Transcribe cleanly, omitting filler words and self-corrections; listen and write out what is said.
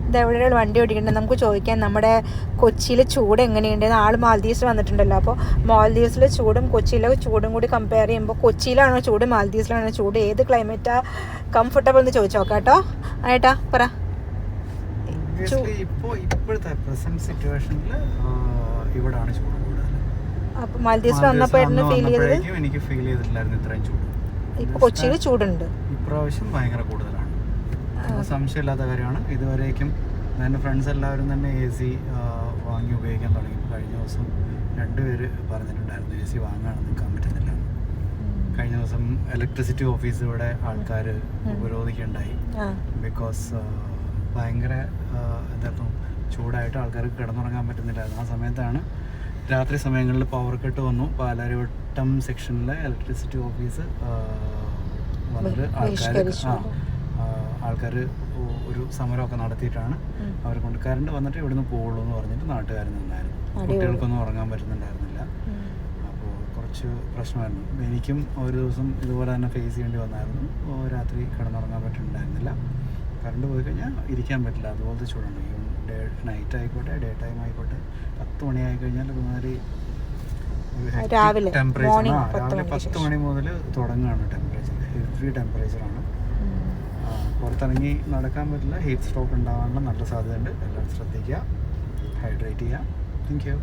ഇതെവിടെയുള്ള വണ്ടി ഓടിക്കണ്ടത് നമുക്ക് ചോദിക്കാം. നമ്മുടെ കൊച്ചിയിൽ ചൂട് എങ്ങനെയുണ്ട്? ആൾ മാൽദീവ്സിൽ വന്നിട്ടുണ്ടല്ലോ. അപ്പോൾ മാൽദീവ്സിലെ ചൂടും കൊച്ചിയിലെ ചൂടും കൂടി കമ്പയർ ചെയ്യുമ്പോൾ കൊച്ചിയിലാണോ ചൂട് മാൽദീവ്സിലാണോ ചൂട്, ഏത് ക്ലൈമറ്റാ കംഫർട്ടബിൾ എന്ന് ചോദിച്ചു നോക്കാം കേട്ടോ. ആയിട്ടാ പറ. ഇപ്പോഴത്തെ പ്രസന്റ് സിറ്റുവേഷനിൽ ഇവിടാണ് ചൂട് കൂടുതൽ. അപ്പോൾ മാൽദീവ്സിൽ വന്നപ്പോഴായിരുന്നു ഫീൽ ചെയ്തത്? എനിക്ക് ഫീൽ ചെയ്തിട്ടില്ലായിരുന്നു ഇത്രയും ചൂട്. ഇപ്പോൾ കൊച്ചിയിൽ ചൂടുണ്ട്, ഇപ്രാവശ്യം ഭയങ്കര കൂടുതലാണ്, സംശയമില്ലാത്ത കാര്യമാണ്. ഇതുവരേക്കും എൻ്റെ ഫ്രണ്ട്സ് എല്ലാവരും തന്നെ AC വാങ്ങി ഉപയോഗിക്കാൻ തുടങ്ങി. കഴിഞ്ഞ ദിവസം 2 പേര് പറഞ്ഞിട്ടുണ്ടായിരുന്നു AC വാങ്ങാൻ നിൽക്കാൻ പറ്റുന്നില്ല. കഴിഞ്ഞ ദിവസം ഇലക്ട്രിസിറ്റി ഓഫീസ് ഇവിടെ ആൾക്കാർ ഉപരോധിക്കുകയുണ്ടായി. ബിക്കോസ് ഭയങ്കര എന്തായിരുന്നു ചൂടായിട്ട് ആൾക്കാർക്ക് കിടന്നുറങ്ങാൻ പറ്റുന്നില്ലായിരുന്നു. ആ സമയത്താണ് രാത്രി സമയങ്ങളിൽ പവർ കട്ട് വന്നു. പാലാരിവട്ടം സെക്ഷനിലെ ഇലക്ട്രിസിറ്റി ഓഫീസ് വന്നിട്ട് ആൾക്കാർ ഒരു സമരമൊക്കെ നടത്തിയിട്ടാണ് അവരെ കൊണ്ട് കറണ്ട് വന്നിട്ട് ഇവിടുന്ന് പോകുള്ളൂ എന്ന് പറഞ്ഞിട്ട് നാട്ടുകാർ നിന്നായിരുന്നു. കുട്ടികൾക്കൊന്നും ഉറങ്ങാൻ പറ്റുന്നുണ്ടായിരുന്നില്ല. അപ്പോൾ കുറച്ച് പ്രശ്നമായിരുന്നു. എനിക്കും ഒരു ദിവസം ഇതുപോലെ തന്നെ ഫേസ് ചെയ്യേണ്ടി വന്നായിരുന്നു. രാത്രി കിടന്നുറങ്ങാൻ പറ്റുന്നുണ്ടായിരുന്നില്ല. കറണ്ട് പോയി കഴിഞ്ഞാൽ ഇരിക്കാൻ പറ്റില്ല, അതുപോലത്തെ ചൂടാണ്. നൈറ്റ് ആയിക്കോട്ടെ ഡേ ടൈം ആയിക്കോട്ടെ 10 മണിയായി കഴിഞ്ഞാൽ ഒരുമാതിരി ടെമ്പറേച്ചർ രാവിലെ 10 മണി മുതൽ തുടങ്ങുകയാണ്. ടെമ്പറേച്ചർ ഹെവി ടെമ്പറേച്ചറാണ്. പുറത്തിറങ്ങി നടക്കാൻ പറ്റില്ല. ഹീറ്റ് സ്ട്രോക്ക് ഉണ്ടാകാനുള്ള നല്ല സാധ്യതയുണ്ട്. എല്ലാവരും ശ്രദ്ധിക്കുക, ഹൈഡ്രേറ്റ് ചെയ്യുക. Thank you.